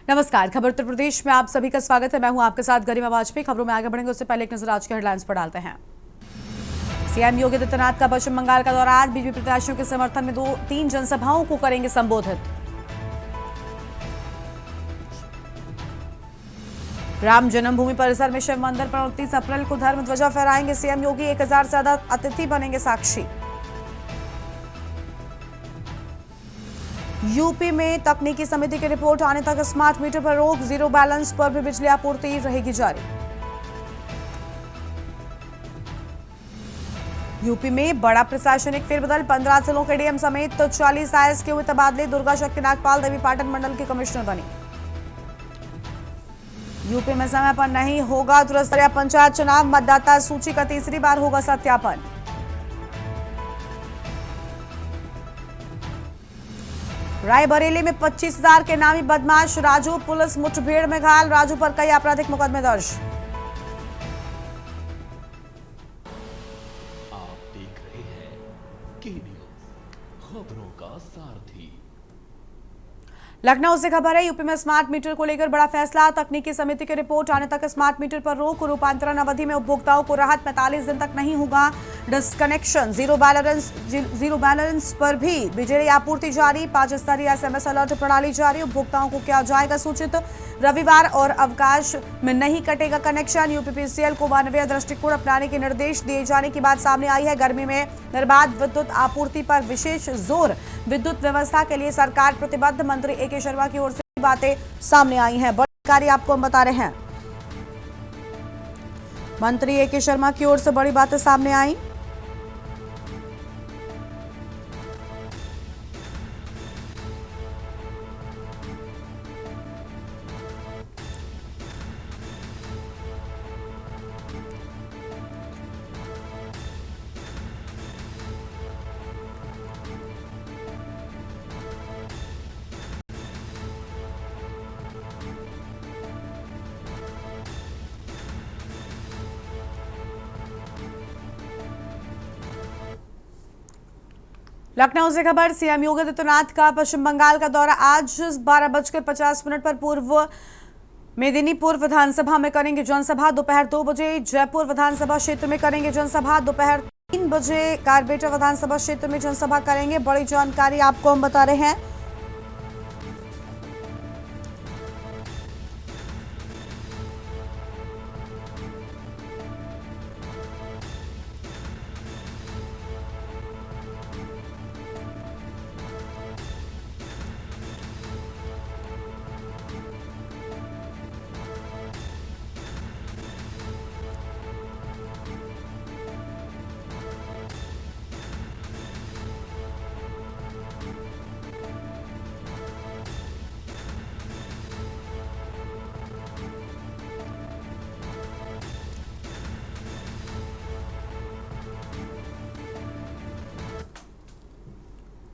नमस्कार। खबर उत्तर प्रदेश में आप सभी का स्वागत है। मैं हूं आपके साथ गरिमा वाजपेयी। खबरों में आगे बढ़ेंगे उससे पहले एक नजर आज के हेडलाइंस पर डालते हैं। सीएम योगी आदित्यनाथ का पश्चिम बंगाल का दौरा। आज बीजेपी प्रत्याशियों के समर्थन में 2-3 जनसभाओं को करेंगे संबोधित। राम जन्मभूमि परिसर में शिव मंदिर पर 29 अप्रैल को धर्म ध्वजा फहराएंगे सीएम योगी। 1000 से ज्यादा अतिथि बनेंगे साक्षी। यूपी में तकनीकी समिति की रिपोर्ट आने तक स्मार्ट मीटर पर रोक। जीरो बैलेंस पर भी बिजली आपूर्ति रहेगी जारी। यूपी में बड़ा प्रशासनिक फेरबदल। 15 जिलों के डीएम समेत 40 आईएएस के हुए तबादले। दुर्गा शक्ति नागपाल देवी पाटन मंडल के कमिश्नर बनी। यूपी में समय पर नहीं होगा त्रिस्तरीय पंचायत चुनाव। मतदाता सूची का तीसरी बार होगा सत्यापन। रायबरेली में 25,000 के नामी बदमाश राजू पुलिस मुठभेड़ में घायल। राजू पर कई आपराधिक मुकदमे दर्ज। आप देख रहे हैं के न्यूज़, खबरों का सारथी। लखनऊ से खबर है। यूपी में स्मार्ट मीटर को लेकर बड़ा फैसला। तकनीकी समिति की रिपोर्ट आने तक स्मार्ट मीटर पर रोक। रूपांतरण अवधि में उपभोक्ताओं को राहत। 45 दिन तक नहीं होगा डिस्कनेक्शन। जीरो बैलेंस पर भी बिजली आपूर्ति जारी। 5 स्तरीय एसएमएस अलर्ट प्रणाली जारी। उपभोक्ताओं को किया जाएगा सूचित। रविवार और अवकाश में नहीं कटेगा कनेक्शन। यूपीपीसीएल को मानवीय दृष्टिकोण अपनाने के निर्देश दिए जाने की बात सामने आई है। गर्मी में निर्बाध विद्युत आपूर्ति पर विशेष जोर। विद्युत व्यवस्था के लिए सरकार प्रतिबद्ध। मंत्री ए.के. शर्मा की ओर से बातें सामने आई हैं। बड़ी जानकारी आपको हम बता रहे हैं। मंत्री ए.के. शर्मा की ओर से बड़ी बातें सामने आई। लखनऊ से खबर। सीएम योगी आदित्यनाथ का पश्चिम बंगाल का दौरा। आज 12:50 पर पूर्व मेदिनीपुर विधानसभा में करेंगे जनसभा। दोपहर 2 बजे जयपुर विधानसभा क्षेत्र में करेंगे जनसभा। दोपहर 3 बजे कारबेटा विधानसभा क्षेत्र में जनसभा करेंगे। बड़ी जानकारी आपको हम बता रहे हैं।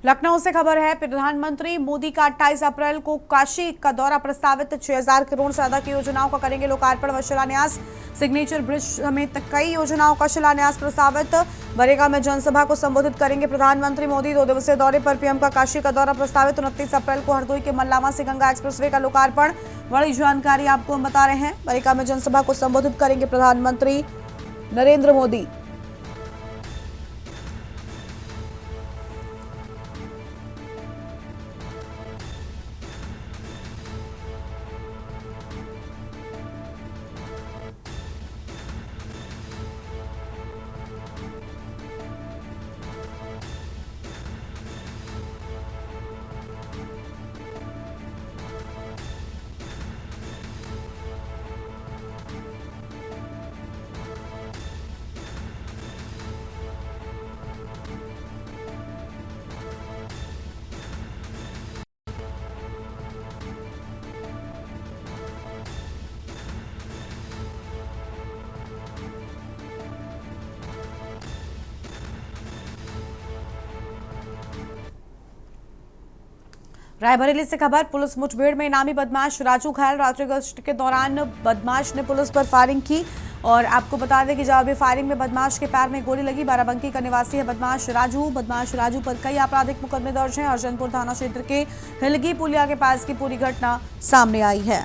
लखनऊ से खबर है। प्रधानमंत्री मोदी का 28 अप्रैल को काशी का दौरा प्रस्तावित। 6000 करोड़ से ज्यादा की योजनाओं का करेंगे लोकार्पण व शिलान्यास। सिग्नेचर ब्रिज समेत कई योजनाओं का शिलान्यास प्रस्तावित। बरेगा में जनसभा को संबोधित करेंगे प्रधानमंत्री मोदी। 2 दिवसीय दौरे पर पीएम का काशी का दौरा प्रस्तावित। 29 अप्रैल को हरदोई के मल्लावा से गंगा एक्सप्रेसवे का लोकार्पण। बड़ी जानकारी आपको हम बता रहे हैं। बरेगा में जनसभा को संबोधित करेंगे प्रधानमंत्री नरेंद्र मोदी। रायबरेली से खबर, पुलिस मुठभेड़ में इनामी बदमाश राजू घायल। रात्रि गश्त के दौरान बदमाश ने पुलिस पर फायरिंग की और आपको बता दें कि जवाबी फायरिंग में बदमाश के पैर में गोली लगी। बाराबंकी का निवासी है बदमाश राजू पर कई आपराधिक मुकदमे दर्ज हैं। अर्जनपुर थाना क्षेत्र के हिलगी पुलिया के पास की पूरी घटना सामने आई है।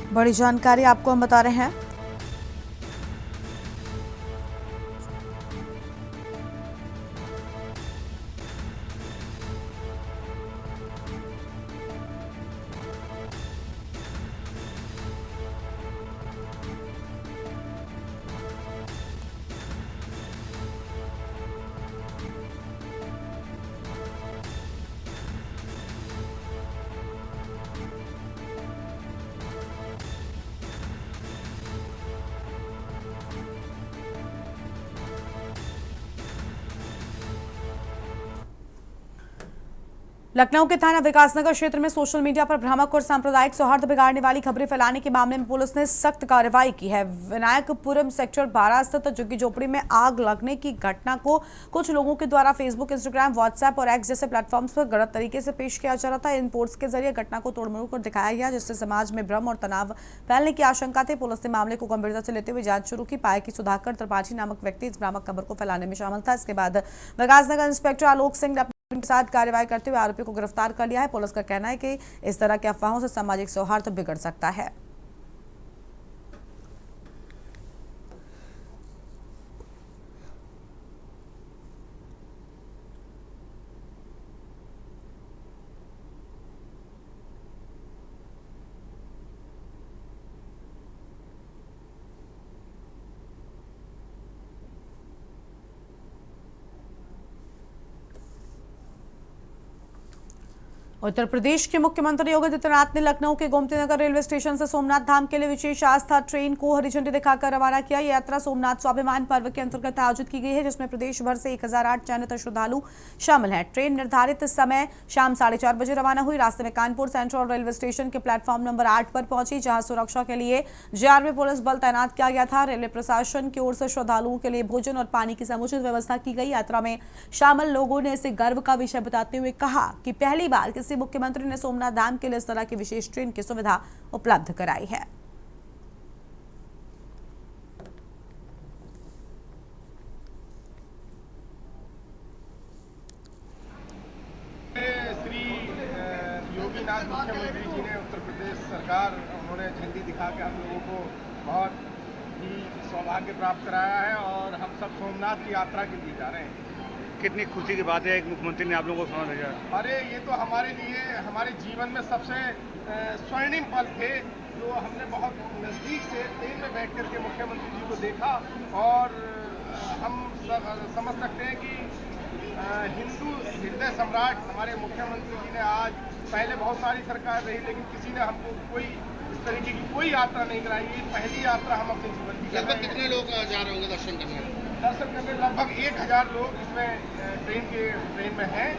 बड़ी जानकारी आपको हम बता रहे हैं। लखनऊ के थाना विकासनगर क्षेत्र में सोशल मीडिया पर भ्रामक और सांप्रदायिक सौहार्द बिगाड़ने वाली खबरें फैलाने के मामले में पुलिस ने सख्त कार्रवाई की है। विनायकपुरम सेक्टर 12 स्थित झुग्गी झोपड़ी में आग लगने की घटना को कुछ लोगों के द्वारा फेसबुक, इंस्टाग्राम, व्हाट्सएप और एक्स जैसे प्लेटफॉर्म्स पर गलत तरीके से पेश किया जा रहा था। इन पोस्ट्स के जरिए घटना को तोड़-मरोड़ कर दिखाया गया, जिससे समाज में भ्रम और तनाव फैलने की आशंका थी। पुलिस ने मामले को गंभीरता से लेते हुए जांच शुरू की। पाया कि सुधाकर त्रिपाठी नामक व्यक्ति इस भ्रामक खबर को फैलाने में शामिल था। इसके बाद विकासनगर इंस्पेक्टर आलोक सिंह ने के साथ कार्रवाई करते हुए आरोपी को गिरफ्तार कर लिया है। पुलिस का कहना है कि इस तरह के अफवाहों से सामाजिक सौहार्द बिगड़ सकता है। उत्तर प्रदेश के मुख्यमंत्री योगी आदित्यनाथ ने लखनऊ के गोमती नगर रेलवे स्टेशन से सोमनाथ धाम के लिए विशेष आस्था ट्रेन को हरी झंडी दिखाकर रवाना किया। यह यात्रा सोमनाथ स्वाभिमान पर्व के अंतर्गत आयोजित की गई है, जिसमें प्रदेश भर से 1008 चयनित श्रद्धालु शामिल हैं। ट्रेन निर्धारित समय शाम 4:30 बजे रवाना हुई। रास्ते में कानपुर सेंट्रल रेलवे स्टेशन के प्लेटफॉर्म नंबर 8 पर पहुंची, जहां सुरक्षा के लिए JRB पुलिस बल तैनात किया गया था। रेलवे प्रशासन की ओर से श्रद्धालुओं के लिए भोजन और पानी की समुचित व्यवस्था की गई। यात्रा में शामिल लोगों ने इसे गर्व का विषय बताते हुए कहा कि पहली बार किसी मुख्यमंत्री ने सोमनाथ धाम के लिए इस तरह की विशेष ट्रेन की सुविधा उपलब्ध कराई है। श्री योगीनाथ मुख्यमंत्री जी ने उत्तर प्रदेश सरकार, उन्होंने झंडी दिखा के हम लोगों को बहुत ही सौभाग्य प्राप्त कराया है और हम सब सोमनाथ की यात्रा के लिए जा रहे हैं। कितनी खुशी की बात है, एक मुख्यमंत्री ने आप लोगों को समझ भेजा। अरे ये तो हमारे लिए, हमारे जीवन में सबसे स्वर्णिम पल थे, जो हमने बहुत नज़दीक से ट्रेन में बैठ कर के मुख्यमंत्री जी को देखा। और हम समझ सकते हैं कि हिंदू हृदय सम्राट हमारे मुख्यमंत्री जी ने आज, पहले बहुत सारी सरकार रही लेकिन किसी ने हमको कोई इस तरीके की कोई यात्रा नहीं कराई। ये पहली यात्रा हम अपने जीवन की। लगभग कितने लोग जा रहे होंगे दर्शन करने? दर्शन करने लगभग 1000 लोग इसमें ट्रेन में हैं।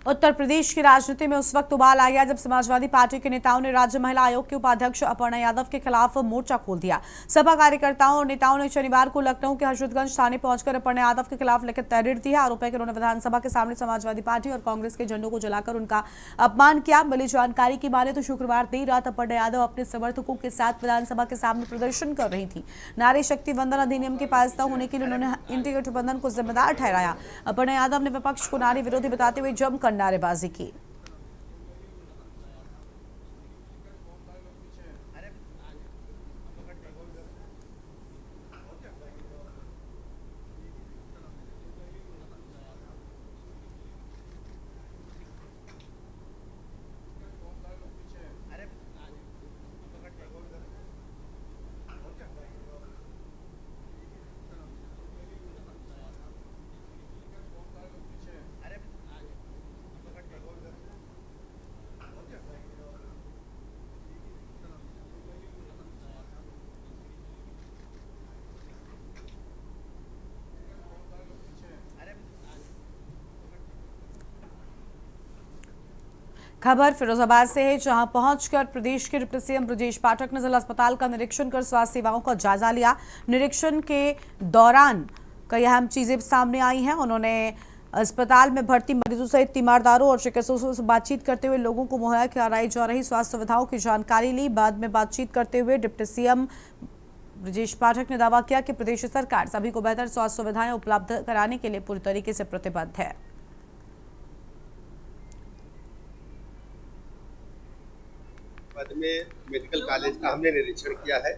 उत्तर प्रदेश की राजनीति में उस वक्त उबाल आ गया जब समाजवादी पार्टी के नेताओं ने राज्य महिला आयोग के उपाध्यक्ष अपर्णा यादव के खिलाफ मोर्चा खोल दिया। सपा कार्यकर्ताओं और नेताओं ने शनिवार को लखनऊ के हजरतगंज थाने पहुंचकर अपर्णा यादव के खिलाफ लिखित तहरीर दी है। आरोप है कि उन्होंने विधानसभा के सामने समाजवादी पार्टी और कांग्रेस के झंडों को जलाकर उनका अपमान किया। मिली जानकारी की माने तो शुक्रवार देर रात अपर्णा यादव अपने समर्थकों के साथ विधानसभा के सामने प्रदर्शन कर रही थी। नारी शक्ति वंदन अधिनियम के पास न होने के लिए उन्होंने इंडी गठबंधन को जिम्मेदार ठहराया। अपर्णा यादव ने विपक्ष को नारी विरोधी बताते हुए जमकर नारेबाजी की। खबर फिरोजाबाद से है, जहां पहुंचकर प्रदेश के डिप्टी सीएम ब्रजेश पाठक ने जिला अस्पताल का निरीक्षण कर स्वास्थ्य सेवाओं का जायजा लिया। निरीक्षण के दौरान कई अहम चीजें सामने आई हैं। उन्होंने अस्पताल में भर्ती मरीजों सहित तीमारदारों और चिकित्सकों से बातचीत करते हुए लोगों को मुहैया कराई जा रही स्वास्थ्य सुविधाओं की जानकारी ली। बाद में बातचीत करते हुए डिप्टी सीएम ब्रजेश पाठक ने दावा किया कि प्रदेश सरकार सभी को बेहतर स्वास्थ्य सुविधाएं उपलब्ध कराने के लिए पूरी तरीके से प्रतिबद्ध है। में मेडिकल कॉलेज का हमने निरीक्षण किया है,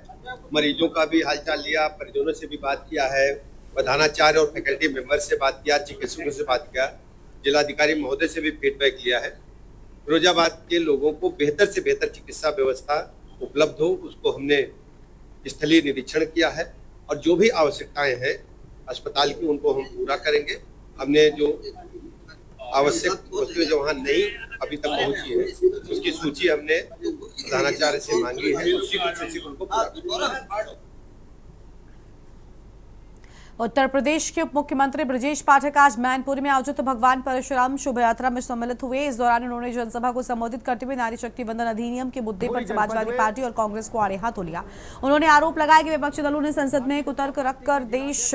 मरीजों का भी हालचाल लिया, परिजनों से भी बात किया है, प्रधानाचार्य और फैकल्टी मेंबर से बात किया, चिकित्सकों से बात किया, जिलाधिकारी महोदय से भी फीडबैक लिया है। फिरोजाबाद के लोगों को बेहतर से बेहतर चिकित्सा व्यवस्था उपलब्ध हो, उसको हमने स्थलीय निरीक्षण किया है और जो भी आवश्यकताएं हैं अस्पताल की उनको हम पूरा करेंगे। हमने जो आवश्यक वस्तुएं जो वहाँ नहीं अभी तक पहुंची है उसकी सूची हमने प्रधानाचार्य से मांगी है, उसी उनको पूरा। उत्तर प्रदेश के उप मुख्यमंत्री ब्रजेश पाठक आज मैनपुरी में आयोजित भगवान परशुराम शोभा यात्रा में सम्मिलित हुए। इस दौरान उन्होंने जनसभा को संबोधित करते हुए नारी शक्ति वंदन अधिनियम के मुद्दे पर समाजवादी पार्टी और कांग्रेस को आड़े हाथों लिया। उन्होंने आरोप लगाया कि विपक्षी दलों ने संसद में कुतर्क रखकर देश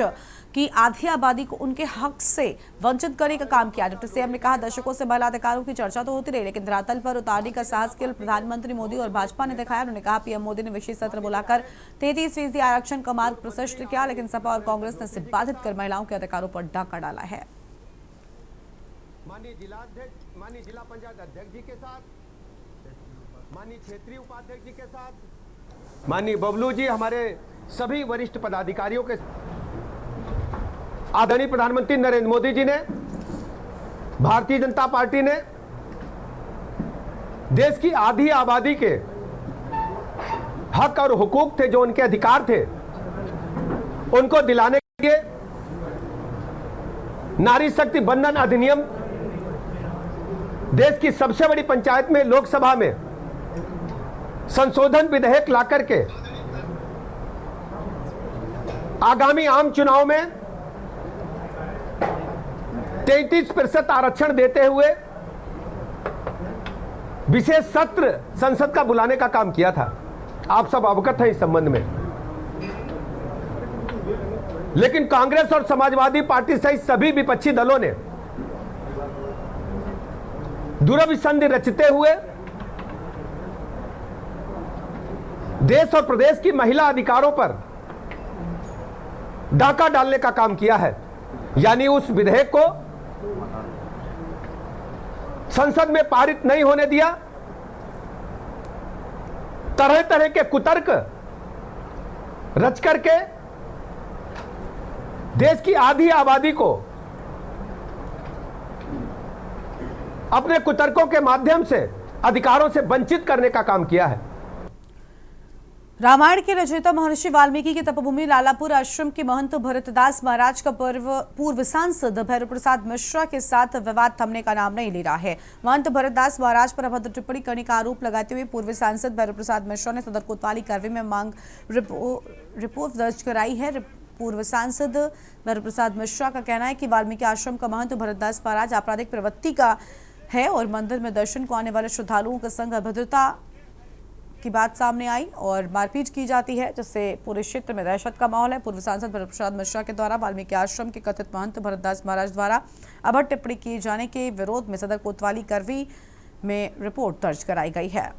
की आधी आबादी को उनके हक से वंचित करने का काम किया। डिप्टी सीएम ने कहा, दशकों से महिला अधिकारों की चर्चा तो होती रही, लेकिन धरातल पर उतारने का साहस केवल प्रधानमंत्री मोदी और भाजपा ने दिखाया। उन्होंने कहा, पीएम मोदी ने विशेष सत्र बुलाकर 33% आरक्षण का मार्ग प्रशस्त किया, लेकिन सपा और कांग्रेस ने इसे बाधित कर महिलाओं के अधिकारों पर डाका डाला है। माननीय जिलाध्यक्ष, माननीय जिला पंचायत अध्यक्ष जी के साथ, माननीय क्षेत्रीय उपाध्यक्ष जी के साथ, माननीय बबलू जी, हमारे सभी वरिष्ठ पदाधिकारियों के, आदरणीय प्रधानमंत्री नरेंद्र मोदी जी ने, भारतीय जनता पार्टी ने देश की आधी आबादी के हक और हुकूक थे, जो उनके अधिकार थे, उनको दिलाने के लिए नारी शक्ति वंदन अधिनियम देश की सबसे बड़ी पंचायत में लोकसभा में संशोधन विधेयक लाकर के आगामी आम चुनाव में 33% आरक्षण देते हुए विशेष सत्र संसद का बुलाने का काम किया था। आप सब अवगत हैं इस संबंध में। लेकिन कांग्रेस और समाजवादी पार्टी सहित सभी विपक्षी दलों ने दुरभिसंधि रचते हुए देश और प्रदेश की महिला अधिकारों पर डाका डालने का काम किया है। यानी उस विधेयक को संसद में पारित नहीं होने दिया, तरह तरह के कुतर्क रच करके देश की आधी आबादी को अपने कुतर्कों के माध्यम से अधिकारों से वंचित करने का काम किया है। रामायण के रचयिता महर्षि वाल्मीकि की तपोभूमि लालापुर आश्रम के महंत भरतदास महाराज का पूर्व सांसद भैरव प्रसाद मिश्रा के साथ विवाद थमने का नाम नहीं ले रहा है। महंत भरतदास महाराज पर अभद्र टिप्पणी करने का आरोप लगाते हुए पूर्व सांसद भैरव प्रसाद मिश्रा ने सदर कोतवाली कार्रवाई में मांग रिपोर्ट दर्ज कराई है। पूर्व सांसद भैरव प्रसाद मिश्रा का कहना है कि वाल्मीकि आश्रम का महंत भरतदास महाराज आपराधिक प्रवृत्ति का है और मंदिर में दर्शन को आने वाले श्रद्धालुओं के संग अभद्रता की बात सामने आई और मारपीट की जाती है, जिससे पूरे क्षेत्र में दहशत का माहौल है। पूर्व सांसद भरत प्रसाद मिश्रा के द्वारा वाल्मीकि आश्रम के कथित महंत भरतदास महाराज द्वारा अभद्र टिप्पणी किए जाने के विरोध में सदर कोतवाली करवी में रिपोर्ट दर्ज कराई गई है।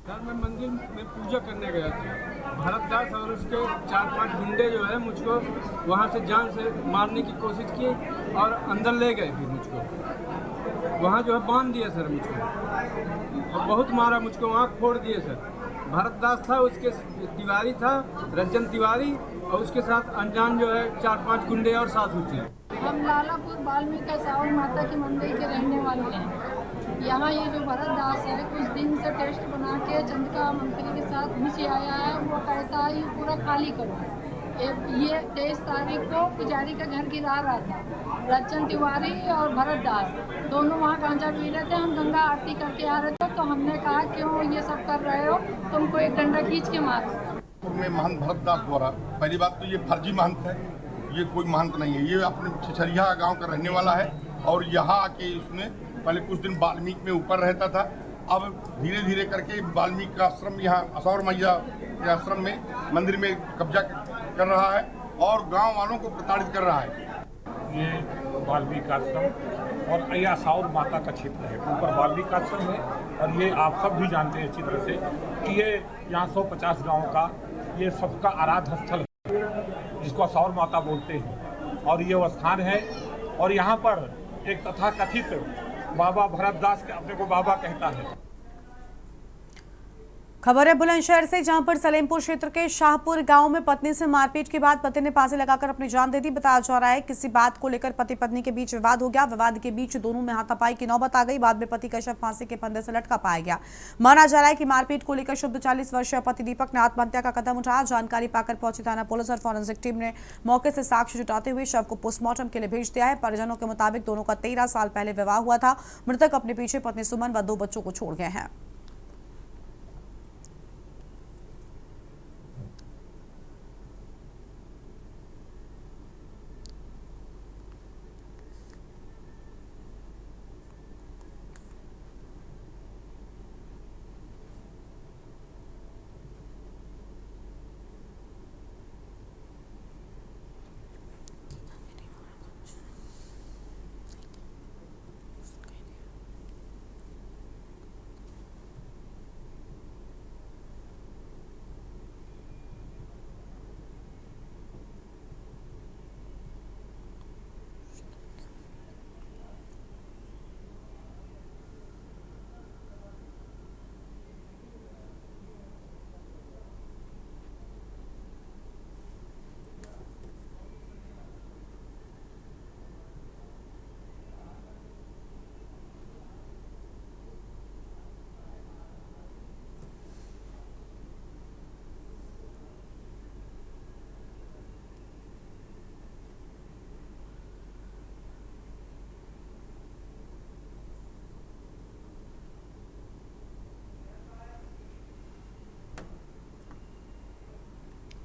सर मैं मंदिर में पूजा करने गया था। भरतदास और उसके 4-5 गुंडे जो है मुझको वहाँ से जान से मारने की कोशिश की और अंदर ले गए। फिर मुझको वहाँ जो है बांध दिया सर मुझको, और बहुत मारा मुझको, वहाँ फोड़ दिए सर। भरतदास था, उसके तिवारी था, रंजन तिवारी, और उसके साथ अनजान जो है 4-5 गुंडे और साथ हुए थे। हम लालापुर वाल्मीकि सावन माता के मंदिर के रहने वाले हैं। यहाँ ये जो भरतदास है कुछ दिन से टेस्ट बना के चंद्रिका मंत्री के साथ घुस आया है। वो कहता है ये पूरा खाली करो। ये 23 तारीख को पुजारी का घर गिरा रहा था। रंजन तिवारी और भरतदास दोनों वहाँ गांजा पी रहे थे। हम गंगा आरती करके आ रहे थे तो हमने कहा क्यों ये सब कर रहे हो, तुमको एक डंडा खींच के मारो। में महंत भरतदास द्वारा, पहली बात तो ये फर्जी महंत है, ये कोई महंत नहीं है। ये अपने छिछरिया गाँव का रहने वाला है और यहाँ आके इसने पहले कुछ दिन वाल्मीकि में ऊपर रहता था। अब धीरे धीरे करके वाल्मीकि का आश्रम यहाँ असौर मैया के आश्रम में मंदिर में कब्जा कर रहा है और गांव वालों को प्रताड़ित कर रहा है। ये वाल्मीकि आश्रम और यह असौर माता का क्षेत्र है, ऊपर वाल्मीकि आश्रम है। और ये आप सब भी जानते हैं अच्छी तरह से कि ये यहाँ 150 गाँव का ये सबका आराध्य स्थल है, जिसको असौर माता बोलते हैं। और ये वो स्थान है और यहाँ पर एक तथाकथित बाबा भरतदास के अपने को बाबा कहता है। खबर है बुलंदशहर से, जहां पर सलेमपुर क्षेत्र के शाहपुर गांव में पत्नी से मारपीट के बाद पति ने फांसी लगाकर अपनी जान दे दी। बताया जा रहा है किसी बात को लेकर पति पत्नी के बीच विवाद हो गया। विवाद के बीच दोनों में हाथापाई की नौबत आ गई। बाद में पति का शव फांसी के फंदे से लटका पाया गया। माना जा रहा है कि मारपीट को लेकर शुद्ध 40 वर्षीय पति दीपक ने आत्महत्या का कदम उठाया। जानकारी पाकर पहुंची थाना पुलिस और फॉरेंसिक टीम ने मौके से साक्ष्य जुटाते हुए शव को पोस्टमार्टम के लिए भेज दिया है। परिजनों के मुताबिक दोनों का 13 साल पहले विवाह हुआ था। मृतक अपने पीछे पत्नी सुमन व 2 बच्चों को छोड़ गए हैं।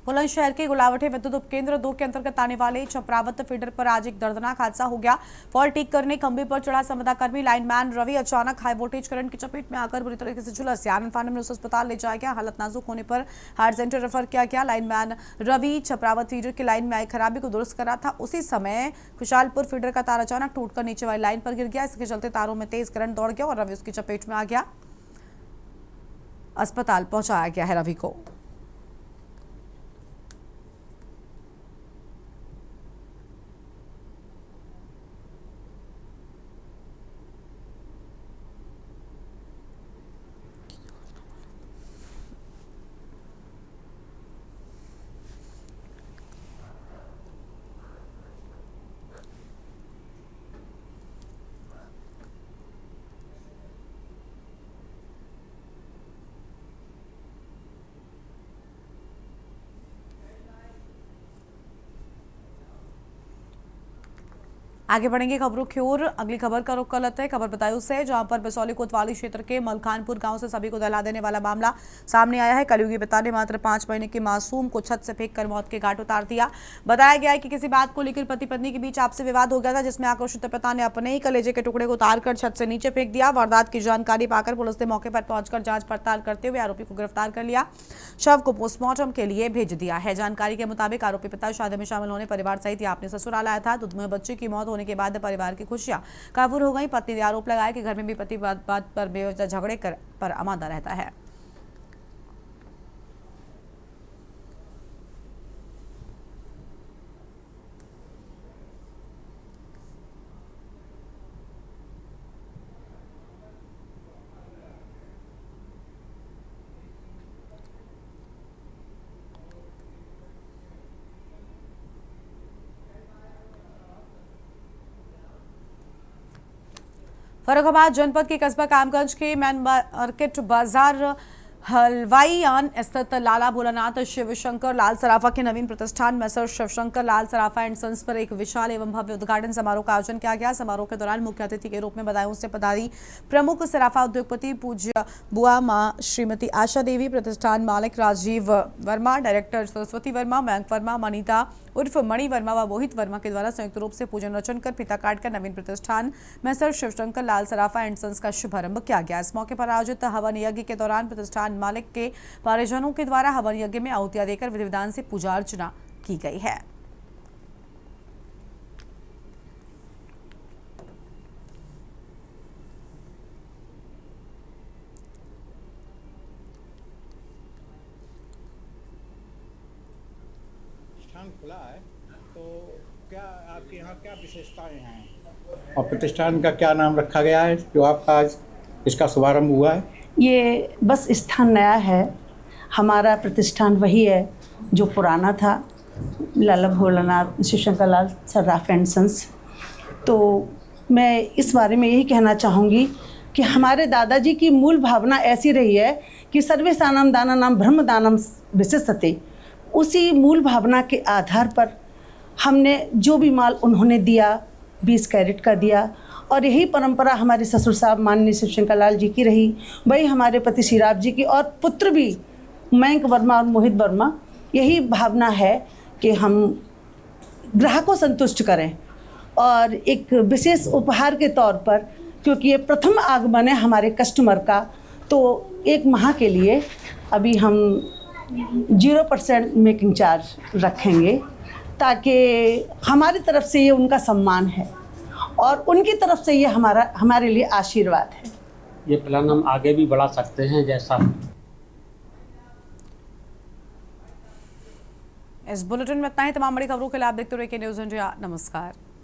बुलंदशहर के गुलावटे विद्युत उपकेंद्र 2 के अंतर्गत आने वाले चपरावत फीडर पर आज एक दर्दनाक हादसा हो गया। फॉल्ट ठीक करने खंभे पर चढ़ा संविदाकर्मी लाइनमैन रवि अचानक हाई वोल्टेज करंट की चपेट में आकर बुरी तरीके से झुलस गया। आनंद फानम में उसे अस्पताल ले जाया गया। हालत नाजुक होने पर हार्ट सेंटर रेफर किया गया। लाइनमैन रवि चपरावत फीडर की लाइन में आई खराबी को दुरुस्त कर रहा था। उसी समय खुशालपुर फीडर का तार अचानक टूटकर नीचे वाली लाइन पर गिर गया। इसके चलते तारों में तेज करंट दौड़ गया और रवि उसकी चपेट में आ गया। अस्पताल पहुंचाया गया है रवि को। आगे बढ़ेंगे खबरों की ओर। अगली खबर का रुख करते हैं खबर बतायूं से, जहां पर बिसौली कोतवाली क्षेत्र के मलखानपुर गांव से सभी को दहला देने वाला मामला सामने आया है। कलयुगी पिता ने मात्र 5 महीने के मासूम को छत से फेंककर मौत के घाट उतार दिया। बताया गया है कि किसी बात को लेकर पति पत्नी के बीच आपसी विवाद हो गया था, जिसमें आक्रोशित पिता ने अपने ही कलेजे के टुकड़े को उतारकर छत से नीचे फेंक दिया। वारदात की जानकारी पाकर पुलिस ने मौके पर पहुंचकर जांच पड़ताल करते हुए आरोपी को गिरफ्तार कर लिया। शव को पोस्टमार्टम के लिए भेज दिया है। जानकारी के मुताबिक आरोपी पिता शादी में शामिल होने परिवार सहित अपने ससुराल आया था। दुधमुहे बच्चे की मौत होने के बाद परिवार की खुशियां काबूर हो गई। पत्नी ने आरोप लगाया कि घर में भी पति बात पर बेवजह झगड़े पर आमादा रहता है। फर्रुखाबाद जनपद के कस्बा कामगंज के मैन मार्केट बाजार हलवाईयान स्थित लाला भोलानाथ शिव शंकर लाल सराफा के नवीन प्रतिष्ठान मैसर शिवशंकर लाल सराफा एंड सन्स पर एक विशाल एवं भव्य उद्घाटन समारोह का आयोजन किया गया। समारोह के दौरान मुख्य अतिथि के रूप में बदायूं से पधारी प्रमुख सराफा उद्योगपति पूज्य बुआ मां श्रीमती आशा देवी, प्रतिष्ठान मालिक राजीव वर्मा, डायरेक्टर सरस्वती वर्मा, मयंक वर्मा, मनीता उर्फ मणि वर्मा व मोहित वर्मा के द्वारा संयुक्त रूप से पूजन रचन कर फीता काटकर नवीन प्रतिष्ठान मैसर शिवशंकर लाल सराफा एंड सन्स का शुभारंभ किया गया। इस मौके पर आयोजित हवन यज्ञ के दौरान प्रतिष्ठान मालिक के परिजनों के द्वारा हवन यज्ञ में आहुतियां देकर विधि विधान से पूजा अर्चना की गई है। खुला है तो क्या आपके यहाँ क्या विशेषताएं हैं और प्रतिष्ठान का क्या नाम रखा गया है जो आपका आज इसका शुभारंभ हुआ है? ये बस स्थान नया है, हमारा प्रतिष्ठान वही है जो पुराना था, लाला भोलानाथ शिवशंकर लाल सराफ एंड सन्स। तो मैं इस बारे में यही कहना चाहूँगी कि हमारे दादाजी की मूल भावना ऐसी रही है कि सर्वेशानाम दानानाम ब्रह्म दानम विशिष्यते। उसी मूल भावना के आधार पर हमने जो भी माल उन्होंने दिया 20 कैरेट का दिया, और यही परंपरा हमारे ससुर साहब माननीय शिवशंकर लाल जी की रही, वही हमारे पति श्रीराम जी की, और पुत्र भी मयंक वर्मा और मोहित वर्मा। यही भावना है कि हम ग्राहक को संतुष्ट करें और एक विशेष उपहार के तौर पर, क्योंकि ये प्रथम आगमन है हमारे कस्टमर का, तो 1 माह के लिए अभी हम 0% मेकिंग चार्ज रखेंगे, ताकि हमारी तरफ से ये उनका सम्मान है और उनकी तरफ से ये हमारे लिए आशीर्वाद है। ये प्लान हम आगे भी बढ़ा सकते हैं जैसा। इस बुलेटिन में इतना ही। तमाम बड़ी खबरों के लिए आप देखते रहिए के न्यूज़ इंडिया। नमस्कार।